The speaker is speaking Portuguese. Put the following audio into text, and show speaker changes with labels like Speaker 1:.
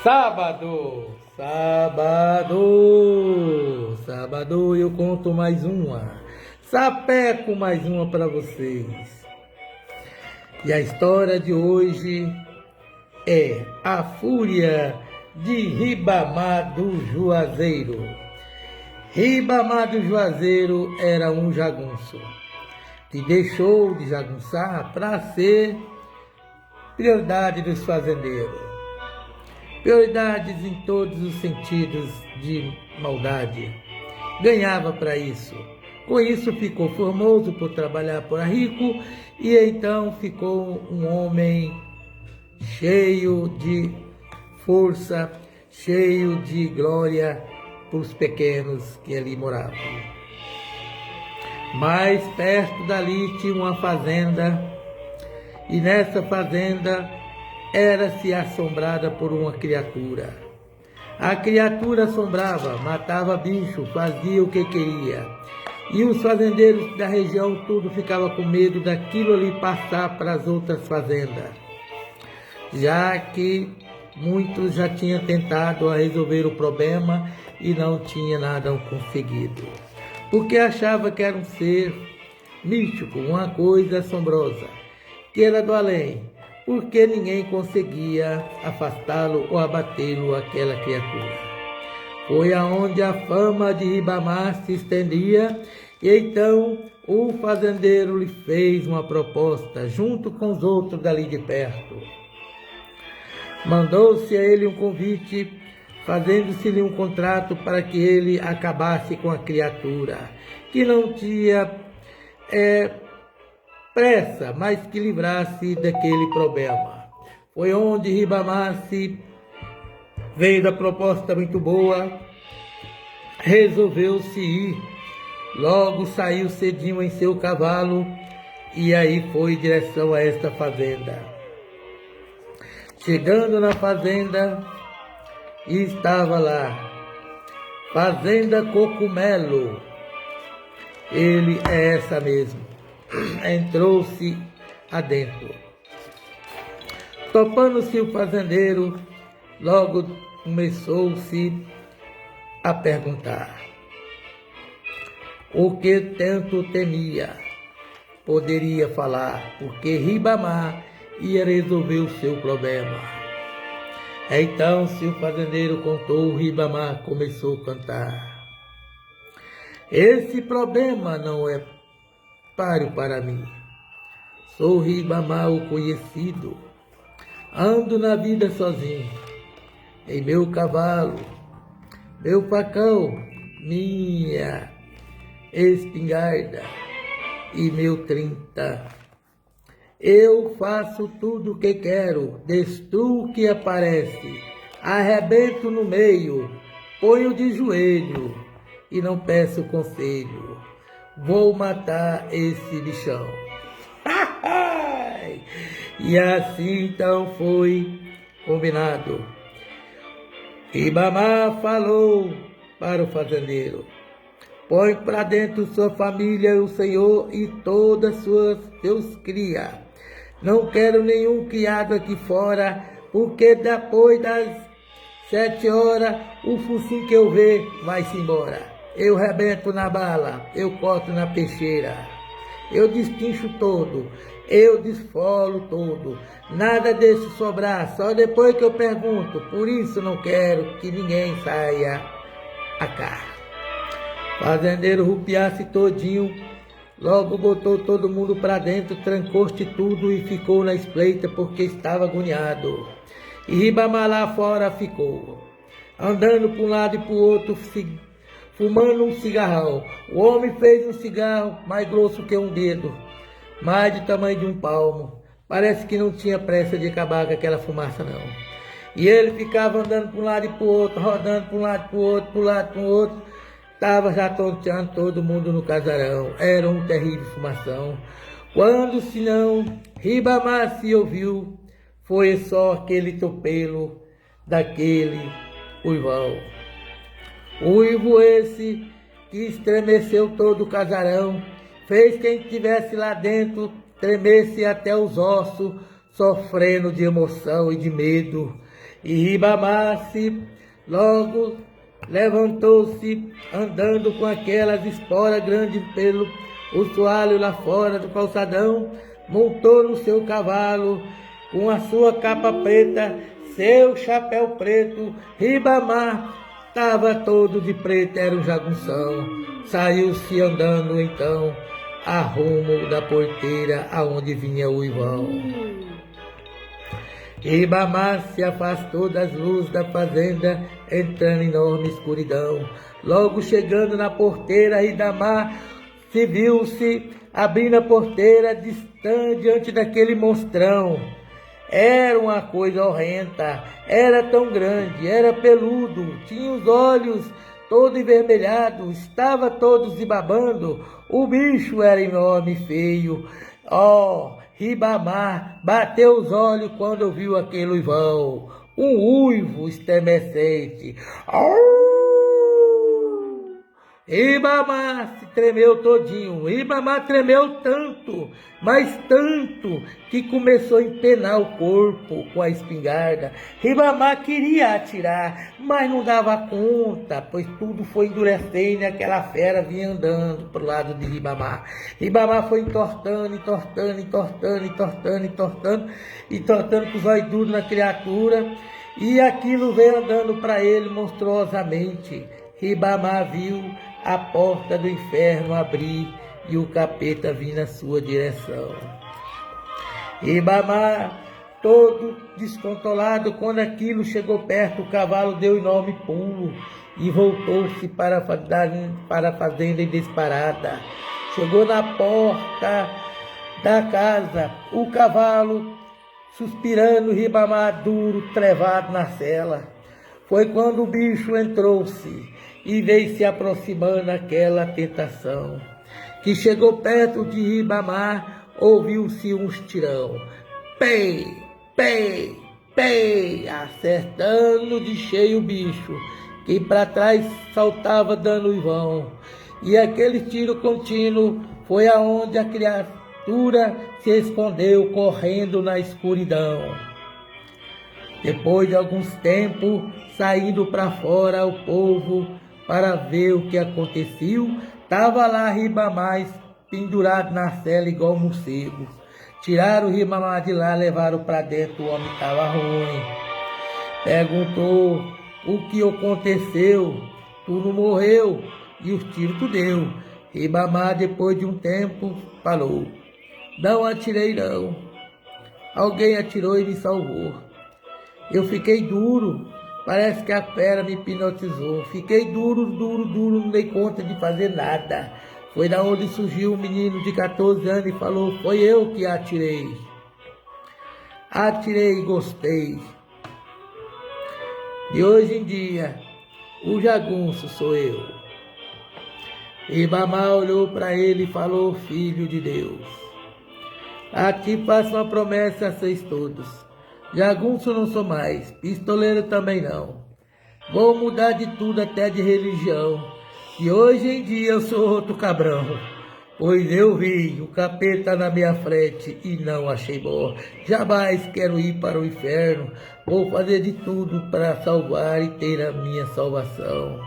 Speaker 1: Sábado, eu conto mais uma, sapeco mais uma para vocês. E a história de hoje é a fúria de Ribamar do Juazeiro. Ribamar do Juazeiro era um jagunço que deixou de jagunçar para ser prioridade dos fazendeiros. Prioridades em todos os sentidos de maldade. Ganhava para isso. Com isso ficou famoso por trabalhar para rico e então ficou um homem cheio de força, cheio de glória para os pequenos que ali moravam. Mais perto dali tinha uma fazenda e nessa fazenda era-se assombrada por uma criatura. A criatura assombrava, matava bicho, fazia o que queria. E os fazendeiros da região tudo ficavam com medo daquilo ali passar para as outras fazendas, já que muitos já tinham tentado a resolver o problema e não tinha nada conseguido. Porque achava que era um ser místico, uma coisa assombrosa, que era do além, porque ninguém conseguia afastá-lo ou abatê-lo, aquela criatura. Foi aonde a fama de Ribamar se estendia, e então o fazendeiro lhe fez uma proposta, junto com os outros dali de perto. Mandou-se a ele um convite, fazendo-se-lhe um contrato para que ele acabasse com a criatura, que não tinha pressa, mas que livrasse daquele problema. Foi onde Ribamar se veio da proposta muito boa, resolveu-se ir, logo saiu cedinho em seu cavalo e aí foi em direção a esta fazenda. Chegando na fazenda, estava lá, Fazenda Cocumelo, ele é essa mesmo. Entrou-se adentro. Topando-se o fazendeiro, logo começou-se a perguntar o que tanto temia. Poderia falar, porque Ribamar ia resolver o seu problema. Então, se o fazendeiro contou, Ribamar começou a cantar. Esse problema não é páreo para mim. Sou Ribamar o conhecido. Ando na vida sozinho, em meu cavalo, meu facão, minha espingarda e meu 30. Eu faço tudo o que quero, destruo o que aparece, arrebento no meio, ponho de joelho e não peço conselho. Vou matar esse bichão. E assim então foi combinado. Ribamar falou para o fazendeiro: põe para dentro sua família, o Senhor e todas seus cria. Não quero nenhum criado aqui fora, porque depois das 7 horas, o focinho que eu ver vai-se embora. Eu rebento na bala, eu corto na peixeira, eu destincho todo, eu desfolo todo, nada deixo sobrar, só depois que eu pergunto, por isso não quero que ninguém saia a cá. Fazendeiro rupiasse todinho, logo botou todo mundo para dentro, trancou-se tudo e ficou na espreita porque estava agoniado. E Ribamar lá fora ficou, andando para um lado e para o outro, fumando um cigarrão. O homem fez um cigarro mais grosso que um dedo, mais de tamanho de um palmo. Parece que não tinha pressa de acabar com aquela fumaça, não. E ele ficava andando para um lado e para o outro, rodando para um lado e para o outro, para um lado e para o outro. Estava já tonteando todo mundo no casarão. Era um terrível fumação. Quando, senão, Ribamar se ouviu, foi só aquele topelo daquele uivão. Uivo esse que estremeceu todo o casarão, fez quem estivesse lá dentro tremer-se até os ossos, sofrendo de emoção e de medo. E Ribamar logo levantou-se, andando com aquelas esporas grandes pelo o soalho lá fora do calçadão, montou no seu cavalo, com a sua capa preta, seu chapéu preto. Ribamar estava todo de preto, era um jagunção. Saiu-se andando então, a rumo da porteira, aonde vinha o uivão. Ribamar se afastou das luzes da fazenda, entrando em enorme escuridão. Logo chegando na porteira, Ribamar se viu-se abrindo a porteira, distante diante daquele monstrão. Era uma coisa horrenda, era tão grande, era peludo, tinha os olhos todo envermelhado, estava todo se babando. O bicho era enorme e feio. Ribamar bateu os olhos quando viu aquele uivão, um uivo estremecente. Ribamar se tremeu todinho. Ribamar tremeu tanto, mas tanto, que começou a empenar o corpo com a espingarda. Ribamar queria atirar, mas não dava conta, pois tudo foi endurecendo e aquela fera vinha andando pro lado de Ribamar. Ribamar foi entortando com os olhos duros na criatura, e aquilo veio andando para ele monstruosamente. Ribamar viu a porta do inferno abrir e o capeta vir na sua direção. Ribamar, todo descontrolado, quando aquilo chegou perto, o cavalo deu um enorme pulo e voltou-se para a fazenda em disparada. Chegou na porta da casa, o cavalo suspirando, Ribamar duro, trevado na cela. Foi quando o bicho entrou-se e veio se aproximando aquela tentação, que chegou perto de Ribamar, ouviu-se um estirão, pei, pei, pei, acertando de cheio o bicho, que para trás saltava dando uivão, e aquele tiro contínuo foi aonde a criatura se escondeu, correndo na escuridão. Depois de alguns tempos, saindo para fora, o povo para ver o que aconteceu, estava lá Ribamar pendurado na cela igual um morcego. Tiraram o Ribamar de lá, levaram para dentro, o homem estava ruim. Perguntou o que aconteceu, tu não morreu, e os tiros tu deu. Ribamar, depois de um tempo, falou, não atirei não, alguém atirou e me salvou. Eu fiquei duro, parece que a fera me hipnotizou. Fiquei duro, não dei conta de fazer nada. Foi da onde surgiu um menino de 14 anos e falou, foi eu que atirei. Atirei e gostei. E hoje em dia, o jagunço sou eu. Ribamar olhou para ele e falou, filho de Deus, a ti faço uma promessa a vocês todos. Jagunço não sou mais, pistoleiro também não. Vou mudar de tudo, até de religião. E hoje em dia eu sou outro cabrão. Pois eu vi o capeta na minha frente e não achei bom. Jamais quero ir para o inferno. Vou fazer de tudo para salvar e ter a minha salvação.